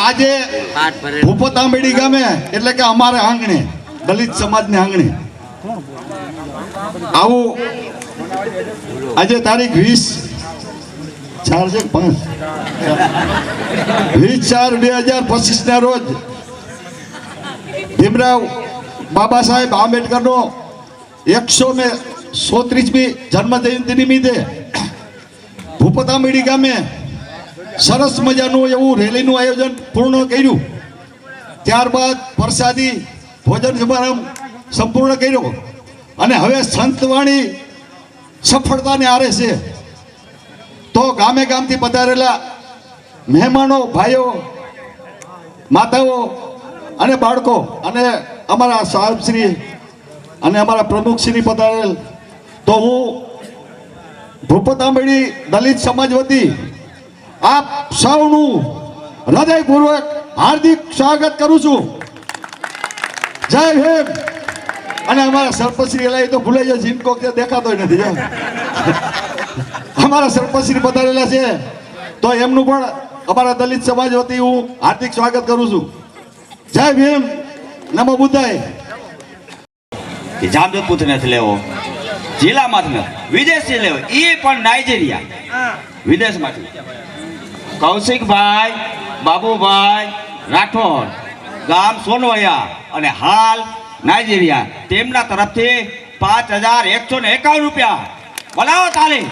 આજે ભૂપત આંબેડી ગામે એટલે કે અમારે આંગણે દલિત સમાજને આંગણે આવું આજે તારીખ 20/4/2025 ના રોજ ભીમરાવ બાબા સાહેબ આંબેડકરનો 134મી જન્મ જયંતિ નિમિત્તે ભૂપત આંબેડી ગામે સરસ મજાનું એવું રેલીનું આયોજન પૂર્ણ કર્યું. ત્યારબાદ પ્રસાદી ભોજન સમારંભ સંપૂર્ણ કર્યો અને હવે સંતવાણી સફળતાને આરે છે. તો ગામે ગામથી પધારેલા મહેમાનો, ભાઈઓ, માતાઓ અને બાળકો અને અમારા સાહેબશ્રી અને અમારા પ્રમુખશ્રી પધારેલ, તો હું ભૂપત આંબેડી દલિત સમાજ વતી આપ સૌનું હૃદયપૂર્વક હાર્દિક સ્વાગત કરું છું. જય ભીમ. અને અમારા સરપંચશ્રી એલા તો ભૂલાઈ જાય, જીનકો દેખાતો નથી. અમારા સરપંચશ્રી પધારેલા છે, તો એમનું પણ અમારા દલિત સમાજ વતી હું હાર્દિક સ્વાગત કરું છું. જય ભીમ. નમો બુદ્ધાય. જામજોધપુર નથી લેવો, જિલ્લામાંથી વિદેશથી લેવો, એ પણ નાઇજીરિયા વિદેશમાંથી. કૌશિકભાઈ બાબુભાઈ રાઠોડ, ગામ સોનવૈયા અને હાલ નાઇજીરિયા, તેમના તરફથી 5,151 રૂપિયા. બોલાવો તાલી.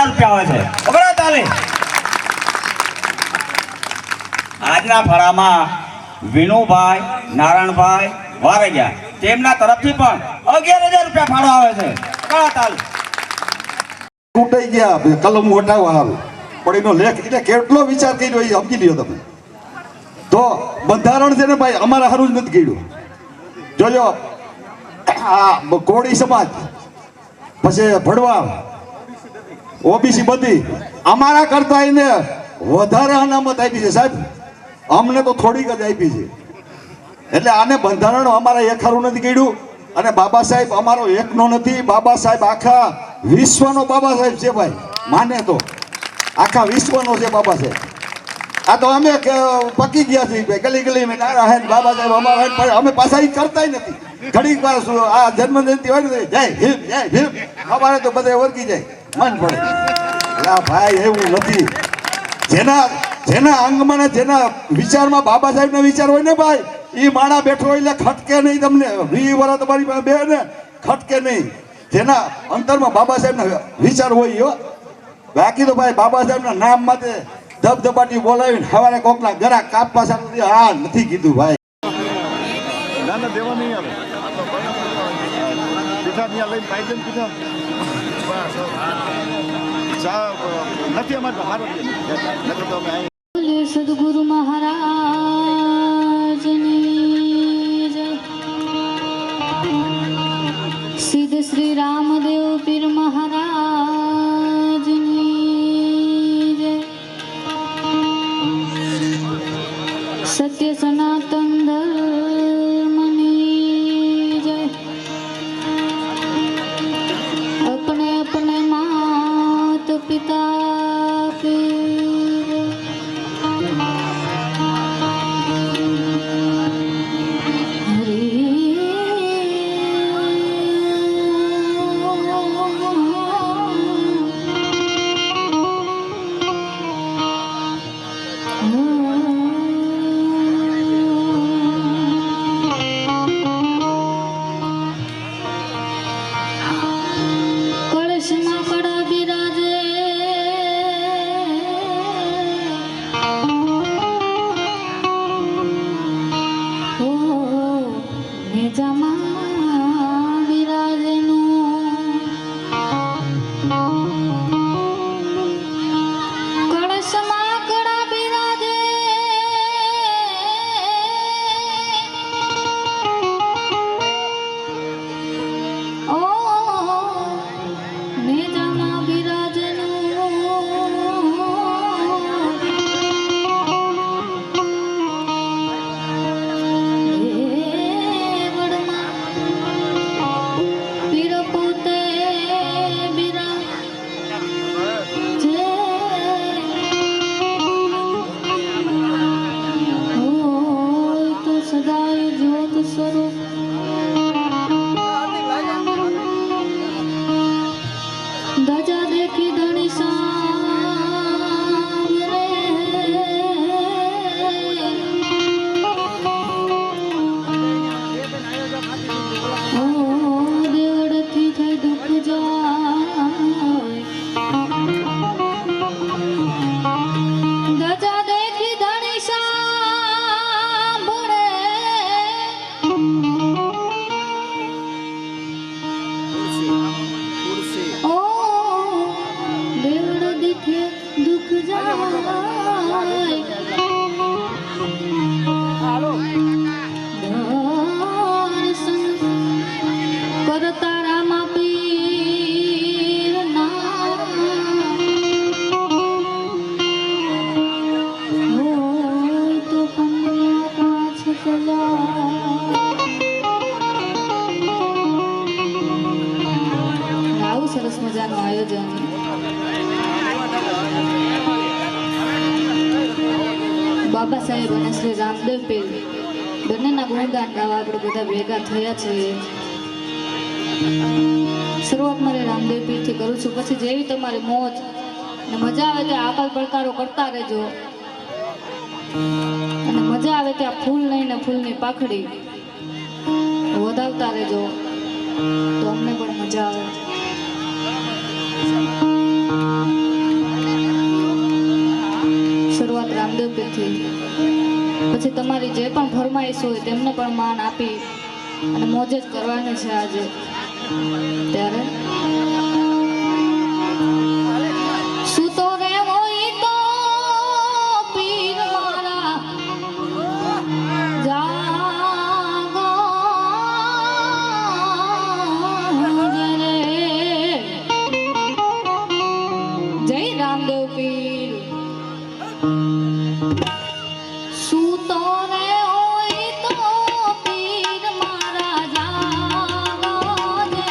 રૂપિયા આવે છે, બોલાવો તાલી. આજના ફળામાં વિનુભાઈ નારાયણભાઈ વારગિયા, તેમના તરફથી પણ 11,000 રૂપિયા ફાળો આવે છે. બોલાવો તાલી. તૂટાઈ ગયા કલમ વટાવવા આવે પણ એનો લેખ એટલે કેટલો વિચાર કર્યો એ સમજી લ્યો તમે. તો બંધારણ છે ને ભાઈ અમારા હારું જ નથી કર્યું. જોજો આ કોળી સમાજ, પછી ભડવા, ઓબીસી બધી અમારા કરતા એને વધારે અનામત આપી છે સાહેબ. અમને તો થોડીક જ આપી છે. એટલે આને બંધારણ અમારા એક હારું નથી કર્યું. અને બાબા સાહેબ અમારો એકનો નથી, બાબા સાહેબ આખા વિશ્વનો બાબા સાહેબ છે ભાઈ. માને તો આખા વિશ્વનો છે બાબા સાહેબ. આ તો અમે પકી ગયા છીએ ગલી ગલી મેં નારા હે બાબા સાહેબ અમારા, પણ અમે પાછા એ કરતા નથી. ઘડીક વાર આ જન્મ જયંતિ હોય ને જય ભીમ જય ભીમ અમારે તો બધે વર્ગી જાય, મન પડે. ભાઈ એવું નથી. જેના અંગમાં ને જેના વિચારમાં બાબા સાહેબના વિચાર હોય ને ભાઈ, એ માણા બેઠો હોય એટલે ખટકે નહીં. તમને 20 વર્ષ તમારી પાસે બે ને ખટકે નહીં. જેના અંતરમાં બાબા સાહેબના વિચાર હોય. બાકી તો ભાઈ બાબા સાહેબના નામ માટે ધબધબાટી બોલાવીને સવારે કોકના ગરા કાપવા સાથે આ નથી કીધું ભાઈ. ના દેવા નહીં આવે. પીઠા ત્યાં લઈને પાઈ દે પીઠા નથી અમારે હારો નથી તો અમે સદગુરુ મહારાજની જય. સિદ્ધ શ્રી રામદેવ પીર મહારાજની જય. સત્ય સનાતન ધર્મની જય. अपने अपने मात पिता के મજાનું આયોજન. બાબા સાહેબ અને શ્રી રામદેવ પીર બંનેના ગુણગાન ગાવા આપણે બધા ભેગા થયા છે. શરૂઆત મારે રામદેવ પીરથી કરું છું, પછી જેવી તમારી મોજ અને મજા આવે ત્યાં આકલ પડકારો કરતા રહેજો, અને મજા આવે ત્યાં ફૂલ લઈને ફૂલની પાખડી વધાવતા રહેજો, તો અમને પણ મજા આવે. શરૂઆત રામદેવ પીરથી, પછી તમારી જે પણ ફરમાઈશ હોય તેમને પણ માન આપી અને મોજ જ કરવાની છે આજે. ત્યારે સૂતો રહેવો ઈ તો પીર મારા જાગો રે. જય રામદેવ પીર. સૂતો રહેવો ઈ તો પીર મારા જાગો રે.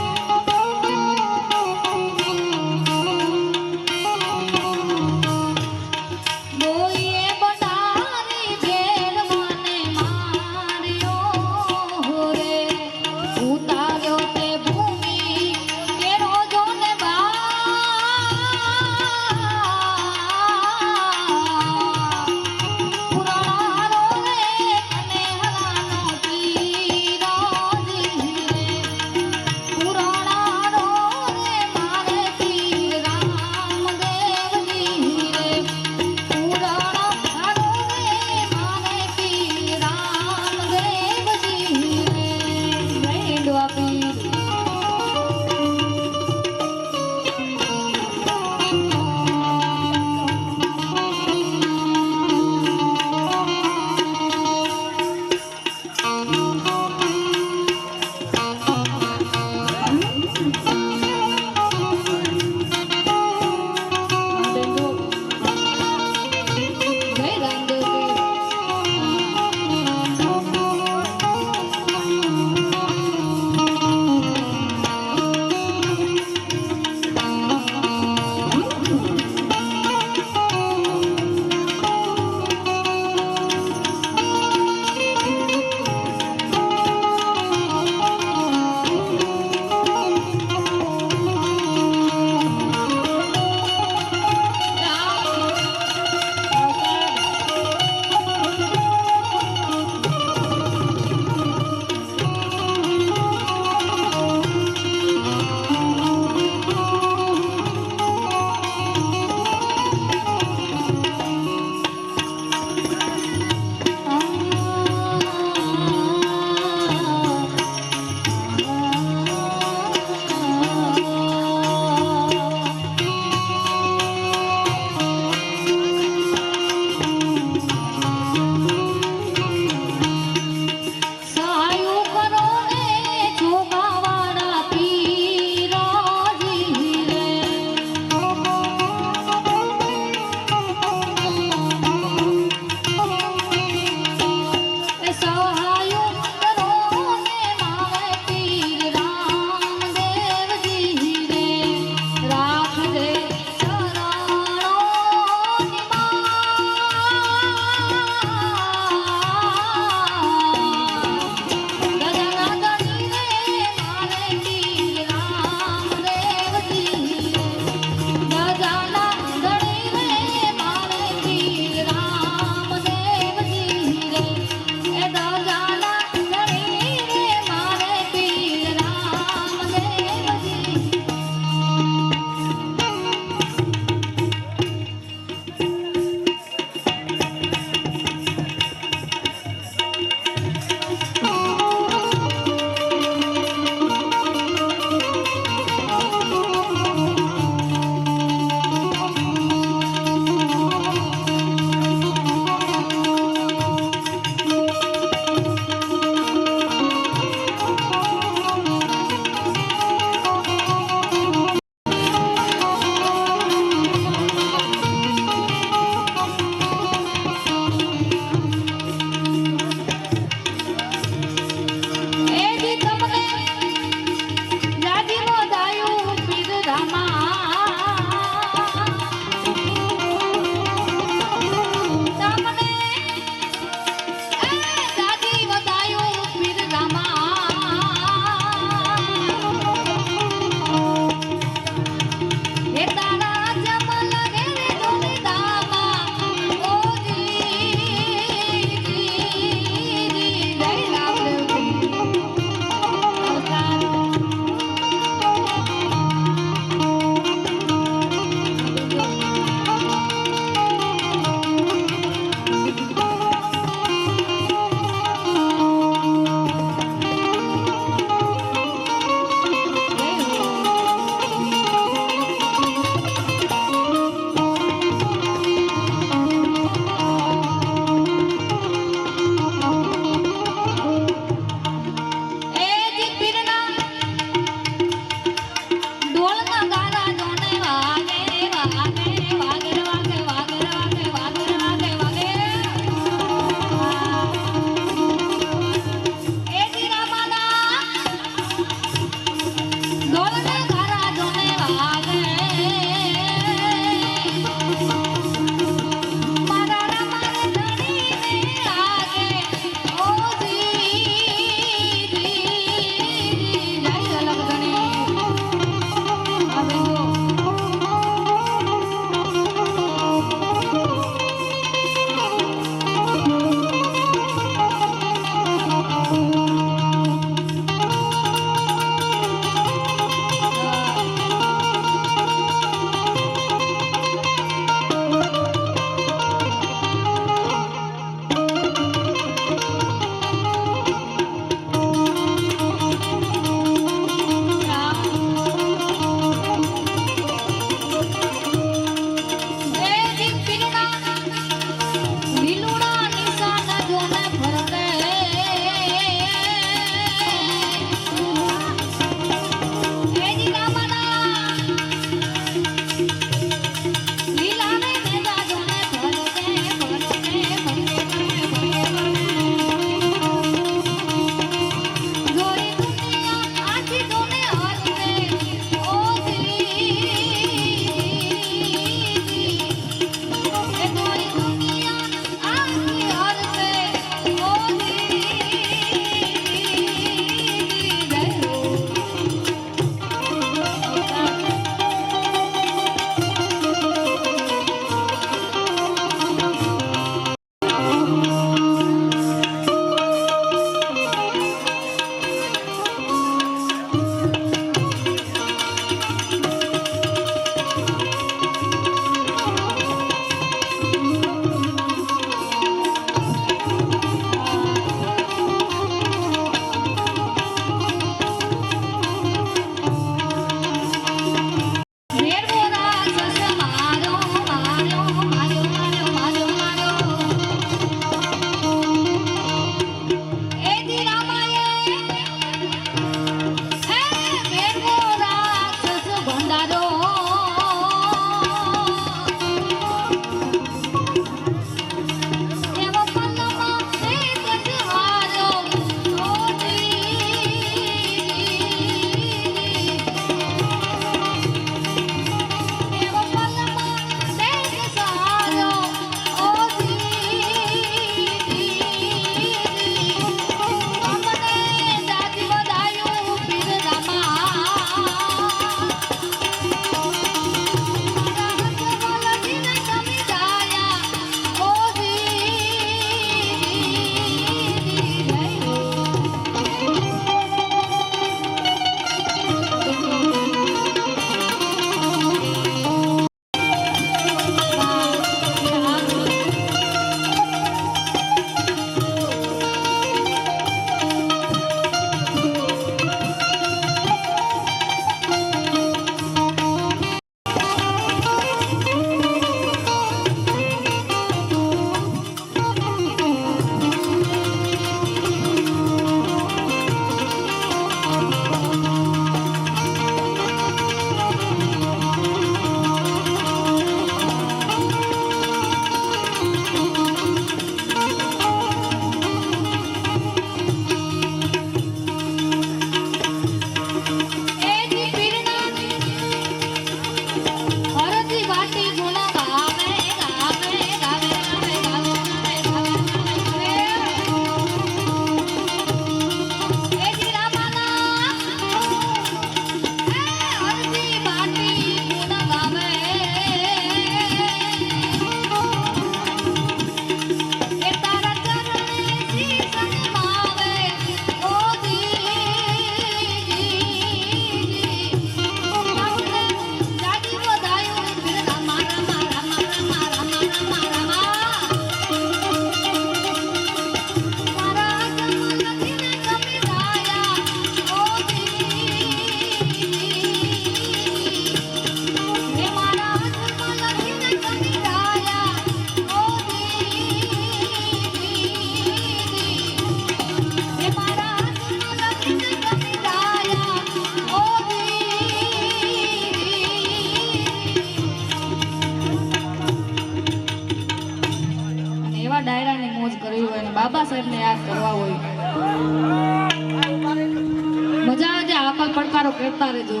પડકારો કરતા રહેજો.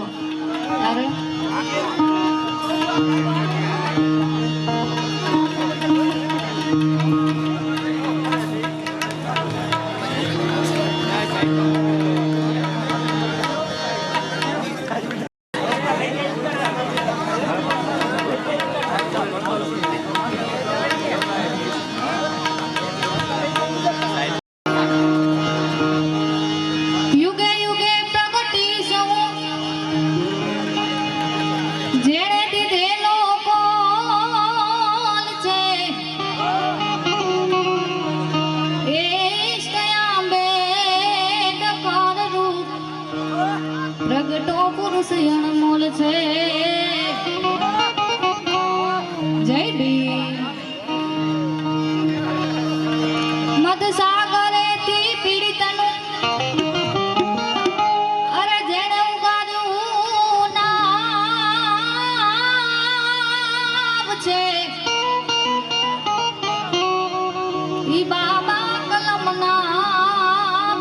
ત્યારે યુગે યુગે પ્રગટી સૌ જેણે દીધેલો કોલ છે એ ઇષ્ટયાંબે ડકાર રૂપ પ્રગટો પુરુષ અણમોલ છે. જય ભીમ. મદ સાગરેથી પીડિતનું અરે જેણે ઉગાર્યું નામ છે ઈ બાબા કલમના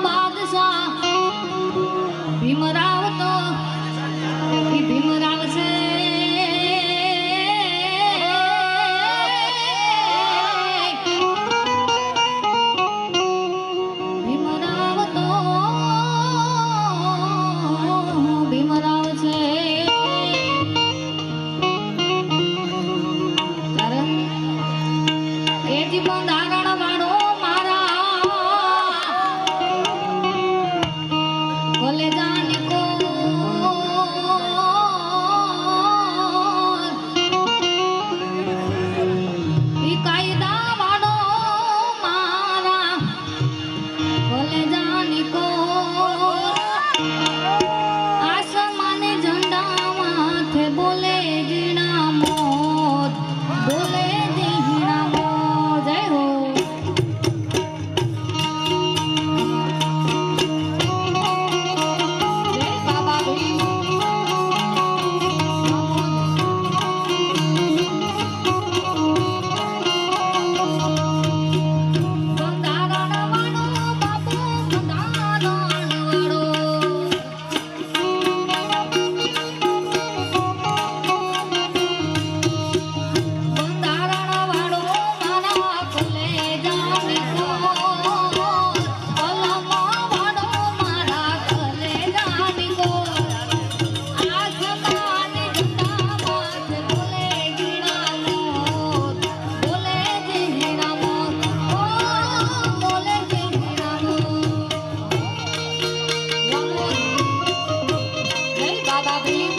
બાદશાહ ભીમરાવ તો ઈ ભીમરાવ છે. ભીમરાવ તો ભીમરાવ છે. ત્યારે એ જ બંધારણ વાળો મારા કલેજાની કોર ઈ કાયદા વાળો મારા કલેજાની કોર આસમાને ઝંડા માથે બોલે જીણા મોત બોલે જીણા મોત. જય હો. જય બાબા ભીમ. બંધારણ વાળો બાપુ બંધારણ વાળો બંધારણ વાળો મારા કલેજાની કોર કલમ વાળો મારા કલેજાની કોર આસમાની ઝંડા માથે બોલે જીણા મોત બોલે જીણા મોત ઓ બોલે જીણા મોત. જય બાબા ભીમ.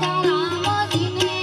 સીતારામજીને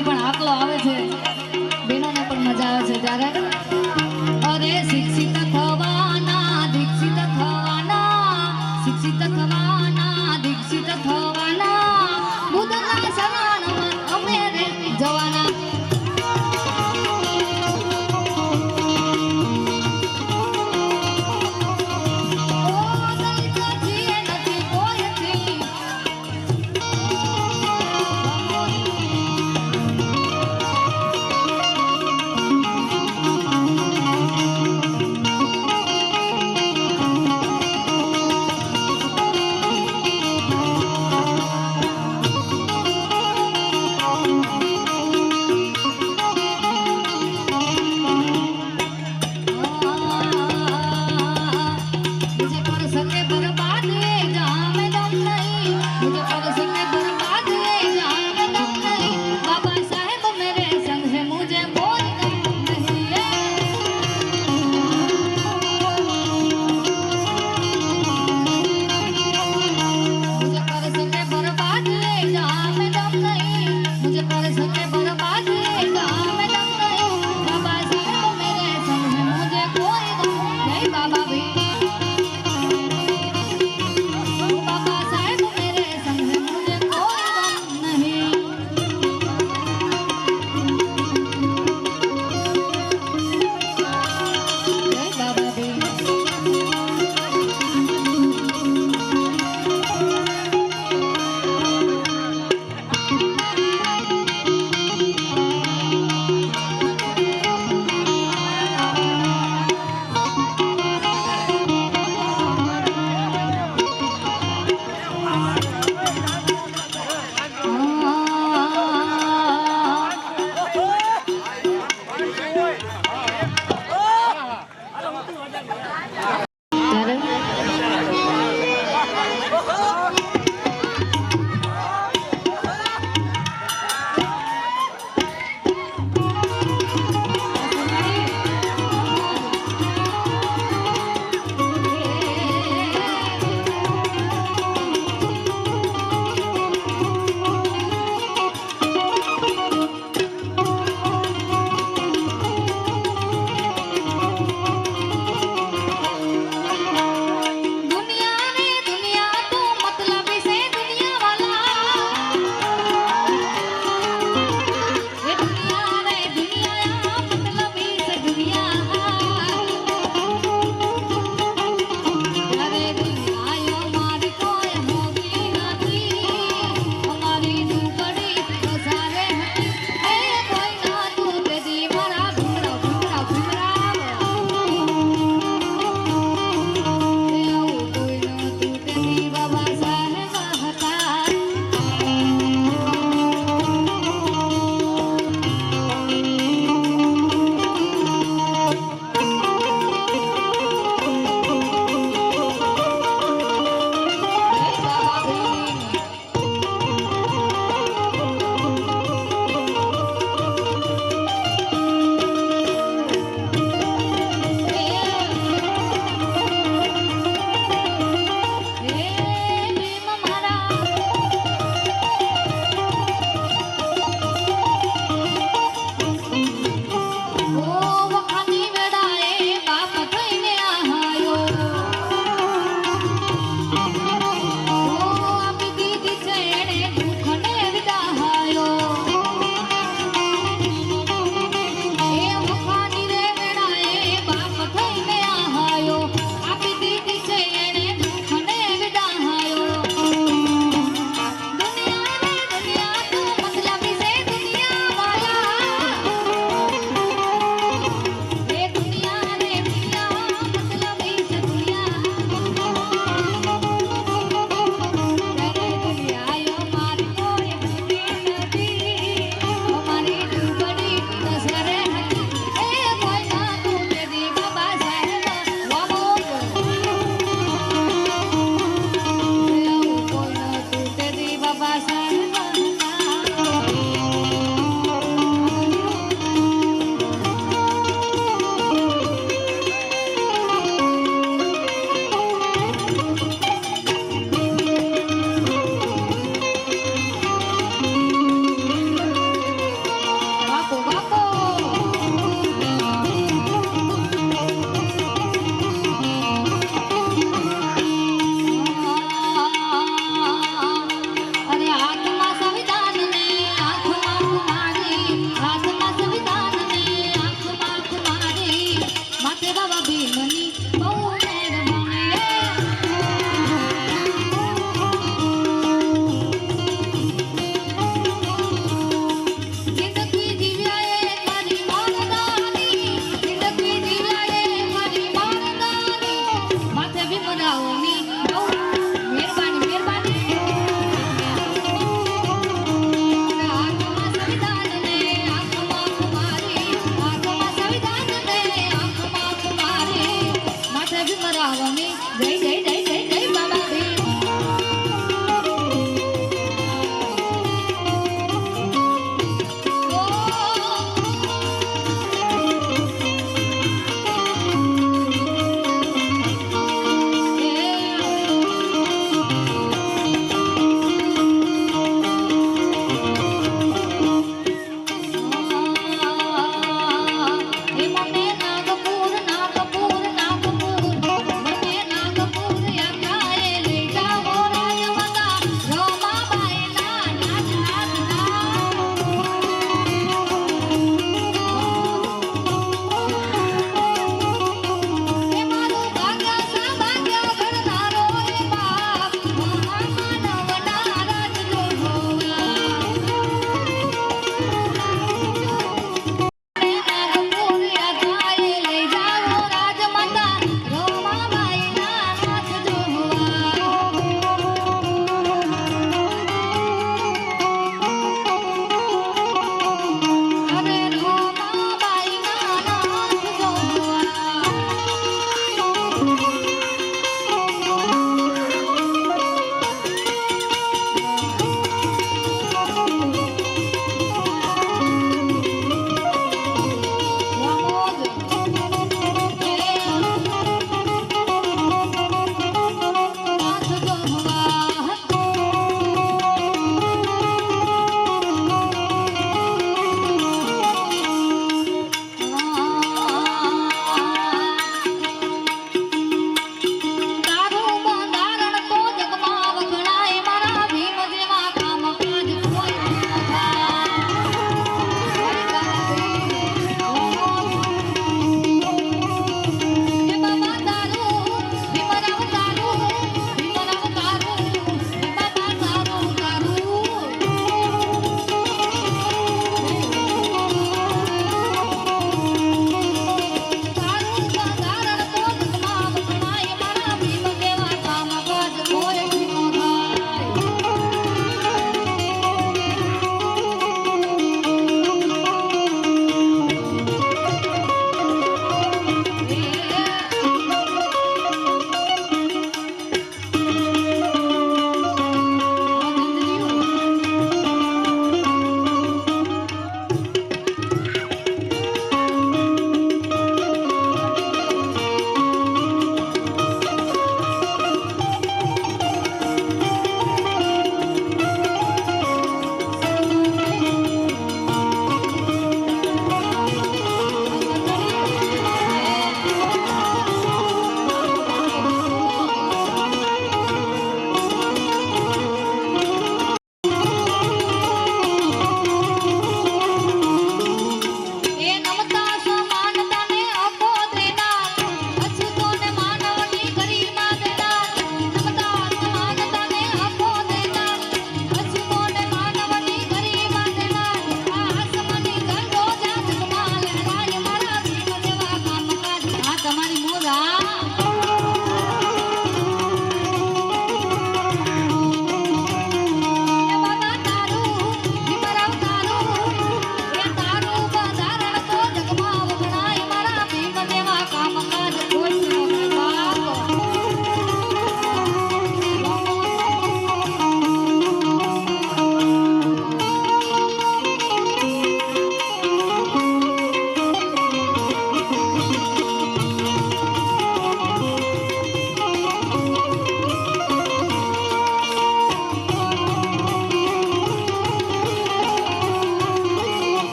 હજી પણ આકલો આવે છે, બેનોને પણ મજા આવે છે ત્યારે અરે શિક્ષિત થવાના દીક્ષિત થવાના, શિક્ષિત થવાના દીક્ષિત થવાના, બુદ્ધના શરણમાં અમે રે જવાના.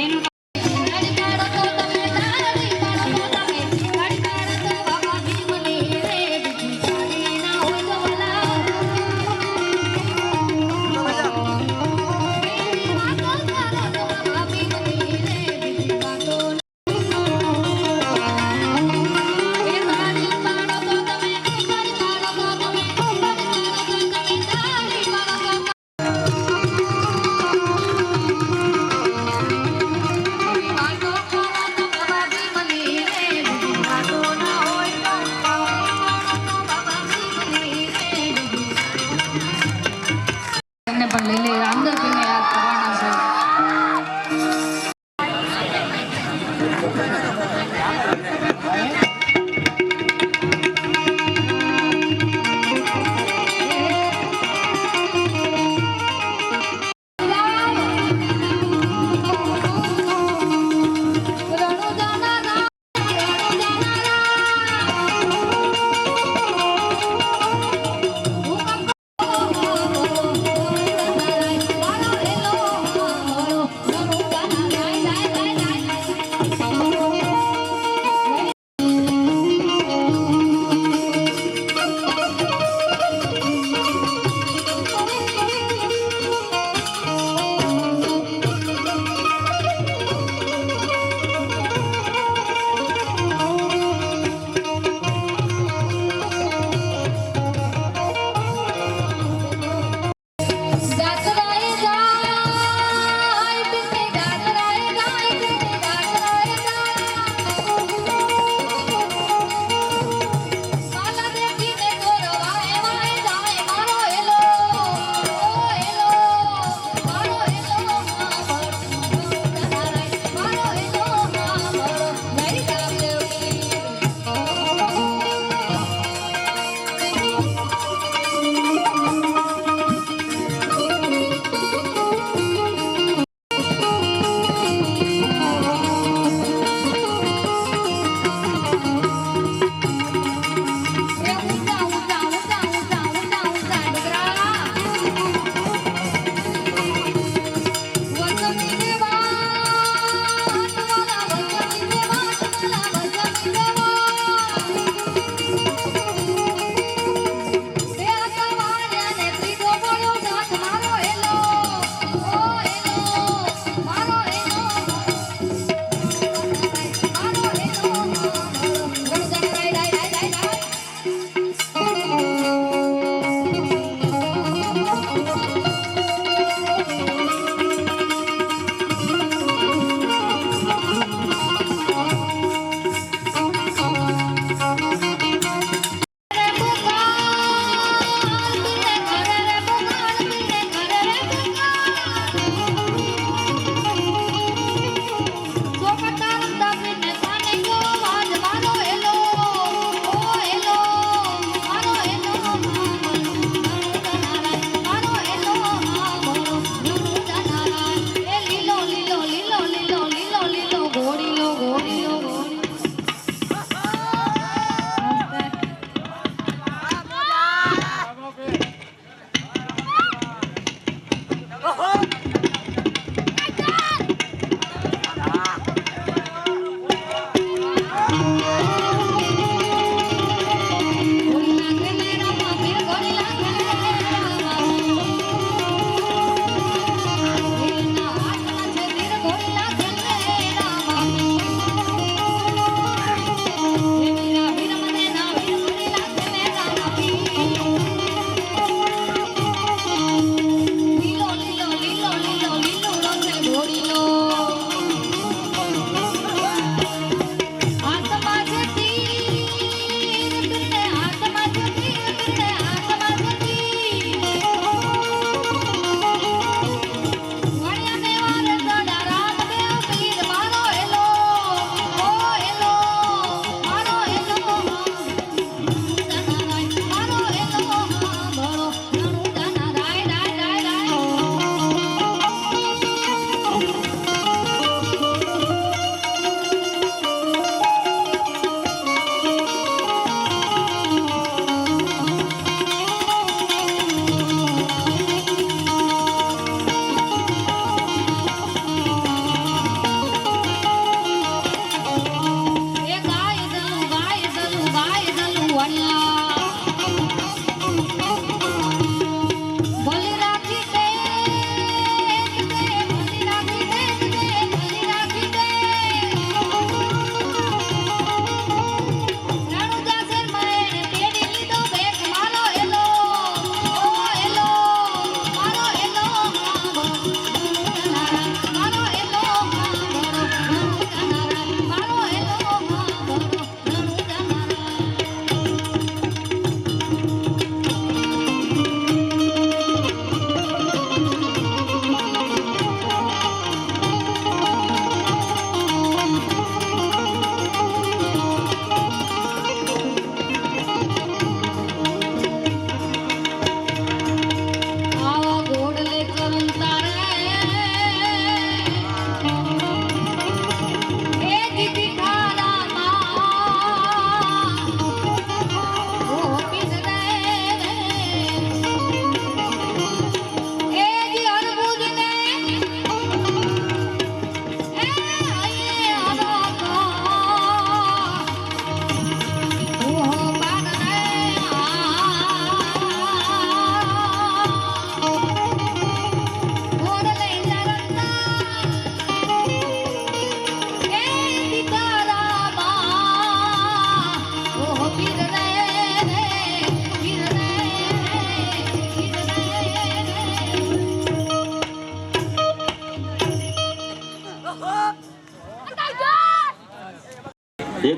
બેનો તાળી પાડો તો તમે તાળી પાડો તો તમે તાળી પાડો તો બાબા ભીમની રે બીજી તાળી ના હોય તો વલાવ બીજી વાતો કરો તો બાબા ભીમની રે બીજી વાતો એ તાળી પાડો તો તમે તાળી પાડો તો તમે તાળી પાડો તો તમે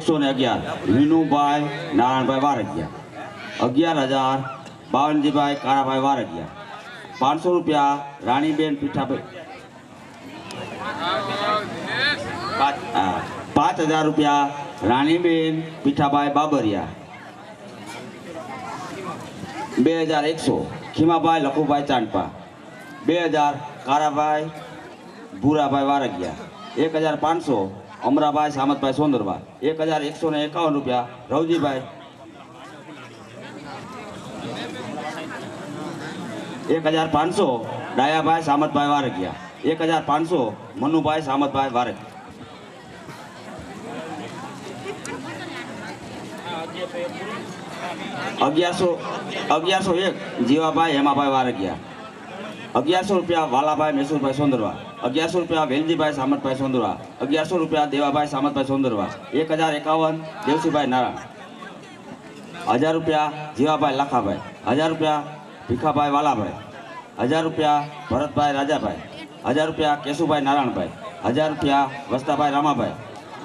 111 વિનુભાઈ નારાયણભાઈ વારગિયા. 11,000 બાવનજીભાઈ કારાભાઈ વારગિયા. 500 રૂપિયા રાણીબેન પીઠાભાઈ. 5,000 રૂપિયા રાણીબેન પીઠાભાઈ બાબરિયા. 2,100 ખીમાભાઈ લખુભાઈ ચાંદપા. 2,000 કારાભાઈ ભૂરાભાઈ વારગિયા. 1,500 અમરાભાઈ સામતભાઈ સોંદરવા. 1,151 રૂપિયા રવજીભાઈ. 1,500 ડાયાભાઈ સામતભાઈ વારગિયા. 1,500 મનુભાઈ સામતભાઈ વારગિયા. 1101 જીવાભાઈ હેમાભાઈ વારગિયા. 1,100 રૂપિયા વાલાભાઈ મેસુરભાઈ સોંદરવા. 1,100 રૂપિયા વેલજીભાઈ સામતભાઈ સોંદરવા. 1,100 રૂપિયા દેવાભાઈ સામતભાઈ સોંદરવા. 1,051 દેવસીભાઈ નારાયણ. 1,000 રૂપિયા જીવાભાઈ લાખાભાઈ. 1,000 રૂપિયા ભીખાભાઈ વાલાભાઈ. 1,000 રૂપિયા ભરતભાઈ રાજાભાઈ. 1,000 રૂપિયા કેશુભાઈ નારાયણભાઈ. 1,000 રૂપિયા વસ્તાભાઈ રામાભાઈ.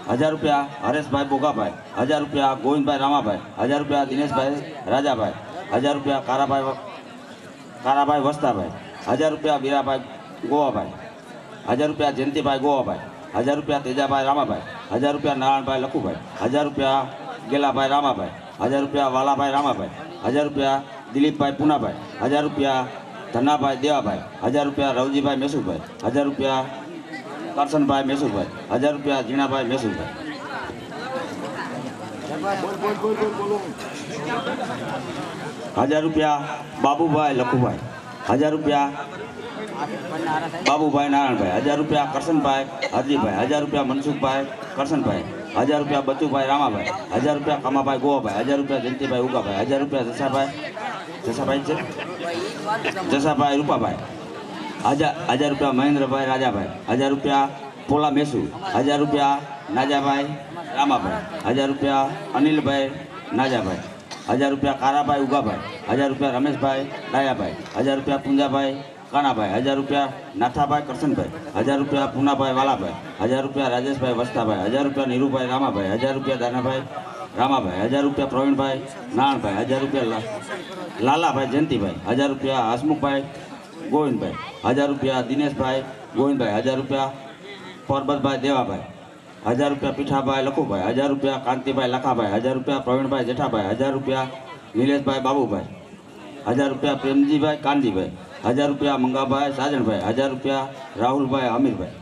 1,000 રૂપિયા હરેશભાઈ બોગાભાઈ. 1,000 રૂપિયા ગોવિંદભાઈ રામાભાઈ. 1,000 રૂપિયા દિનેશભાઈ રાજાભાઈ. 1,000 રૂપિયા કારાભાઈ વસ્તાભાઈ. 1,000 રૂપિયા વીરાભાઈ ગોવાભાઈ. 1,000 રૂપિયા જયંતિભાઈ ગોવાભાઈ. 1,000 રૂપિયા તેજાભાઈ રામાભાઈ. 1,000 રૂપિયા નારાયણભાઈ લખુભાઈ. 1,000 રૂપિયા ગેલાભાઈ રામાભાઈ. 1,000 રૂપિયા વાલાભાઈ રામાભાઈ. 1,000 રૂપિયા દિલીપભાઈ પૂનાભાઈ. 1,000 રૂપિયા ધનાભાઈ દેવાભાઈ. 1,000 રૂપિયા રવજીભાઈ મેસુભાઈ. 1,000 રૂપિયા કરશનભાઈ મેસુભાઈ. 1,000 રૂપિયા જીણાભાઈ મેસુભાઈ. 1,000 રૂપિયા બાબુભાઈ લખુભાઈ. 1,000 રૂપિયા બાબુભાઈ નારાયણભાઈ. 1,000 રૂપિયા કરશનભાઈ હરજીભાઈ. 1,000 રૂપિયા મનસુખભાઈ કરશનભાઈ. 1,000 રૂપિયા બચુભાઈ રામાભાઈ. 1,000 રૂપિયા કમાભાઈ ગોવાભાઈ. 1,000 રૂપિયા જયંતિભાઈ ઉગાભાઈ. 1,000 રૂપિયા જસાભાઈ રૂપાભાઈ. 1,000 રૂપિયા મહેન્દ્રભાઈ રાજાભાઈ. 1,000 રૂપિયા પોલા મેસુ. 1,000 રૂપિયા નાજાભાઈ રામાભાઈ. 1,000 રૂપિયા અનિલભાઈ નાજાભાઈ. 1,000 રૂપિયા કારાભાઈ ઉગાભાઈ. 1,000 રૂપિયા રમેશભાઈ ડાયાભાઈ. 1,000 રૂપિયા પુંજાભાઈ કાનાભાઈ. 1,000 રૂપિયા નાથાભાઈ કરશનભાઈ. 1,000 રૂપિયા પૂનાભાઈ વાલાભાઈ. 1,000 રૂપિયા રાજેશભાઈ વસ્તાભાઈ. 1,000 રૂપિયા નીરુભાઈ રામાભાઈ. 1,000 રૂપિયા દાનાભાઈ રામાભાઈ. 1,000 રૂપિયા પ્રવીણભાઈ નારાયણભાઈ. 1,000 રૂપિયા લાલાભાઈ જયંતિભાઈ. 1,000 રૂપિયા હસમુખભાઈ ગોવિંદભાઈ. 1,000 રૂપિયા દિનેશભાઈ ગોવિંદભાઈ. 1,000 રૂપિયા પરબતભાઈ દેવાભાઈ. 1,000 રૂપિયા પીઠાભાઈ લખુભાઈ. 1,000 રૂપિયા કાંતિભાઈ લખાભાઈ. 1,000 રૂપિયા પ્રવીણભાઈ જેઠાભાઈ. 1,000 રૂપિયા નિલેશભાઈ બાબુભાઈ. 1,000 રૂપિયા પ્રેમજીભાઈ કાનજીભાઈ. 1,000 રૂપિયા મંગાભાઈ સાજણભાઈ. 1,000 રૂપિયા રાહુલભાઈ અમીરભાઈ.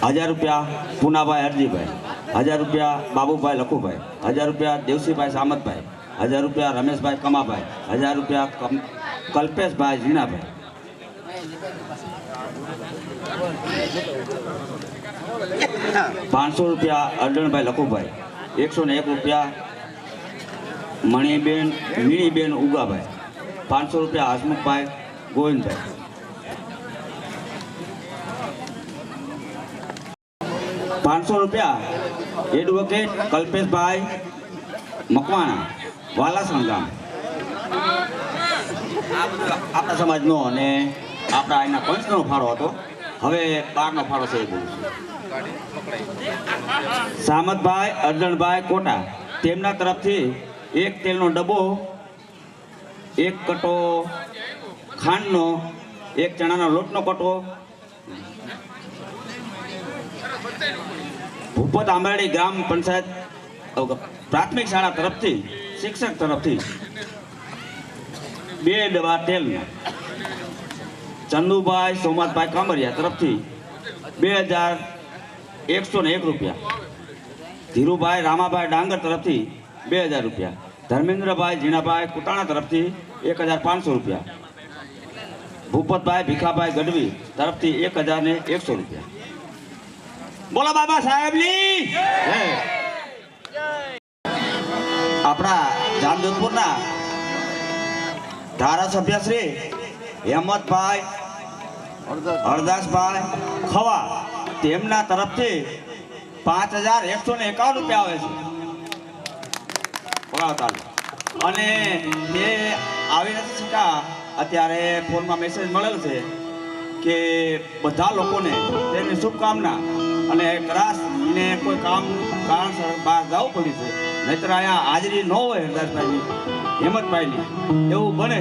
1,000 રૂપિયા પૂનાભાઈ હરજીભાઈ. 1,000 રૂપિયા બાબુભાઈ લખુભાઈ. 1,000 રૂપિયા દેવસીભાઈ સામતભાઈ. 1,000 રૂપિયા રમેશભાઈ કમાભાઈ. 1,000 રૂપિયા કલ્પેશભાઈ ઝીણાભાઈ. 500 રૂપિયા અર્જણભાઈ લખુભાઈ. 101 રૂપિયા મણીબેન ઉગાભાઈ. 500 રૂપિયા હસમુખભાઈ ગોવિંદભાઈ. 500 રૂપિયા એડવોકેટ કલ્પેશભાઈ મકવાણા વાલાસણ ગામ. આ બધું આપણા સમાજનો અને આપણા એના પંચનો ફાળો હતો. હવે 12નો ફાળો છે એ બોલું છું. સામતભાઈ અર્જણભાઈ કોટા, તેમના તરફથી એક તેલનો ડબ્બો, એક કટો ખાંડનો, એક ચણાના લોટનો કટો, ભૂપત આંબાડી ગ્રામ પંચાયત પ્રાથમિક શાળા તરફથી શિક્ષક તરફથી 2 ડબ્બા તેલના, ચંદુભાઈ સોમનાથભાઈ કામરિયા તરફથી 2,101 રૂપિયા, ધીરુભાઈ રામાભાઈ ડાંગર તરફથી 2,000 રૂપિયા, ધર્મેન્દ્રભાઈ ઝીણાભાઈ કુટાણા તરફથી 1,500 રૂપિયા, ભૂપતભાઈ ભીખાભાઈ ગઢવી તરફથી 1,100 રૂપિયા. બોલો બાબા સાહેબની. આપણા જામજોધપુરના ધારાસભ્ય શ્રી હેમંતભાઈ હરદાસભાઈ ખવા, તેમના તરફથી 5,151 રૂપિયા આવે છે. અને તે આવી નથી શકા, અત્યારે ફોનમાં મેસેજ મળેલ છે કે બધા લોકોને તેની શુભકામના અને કદાચ એને કોઈ કારણસર બહાર જવું પડ્યું છે નહીતર અહીંયા હાજરી ન હોય હરદાસભાઈની હેમંતભાઈની એવું બને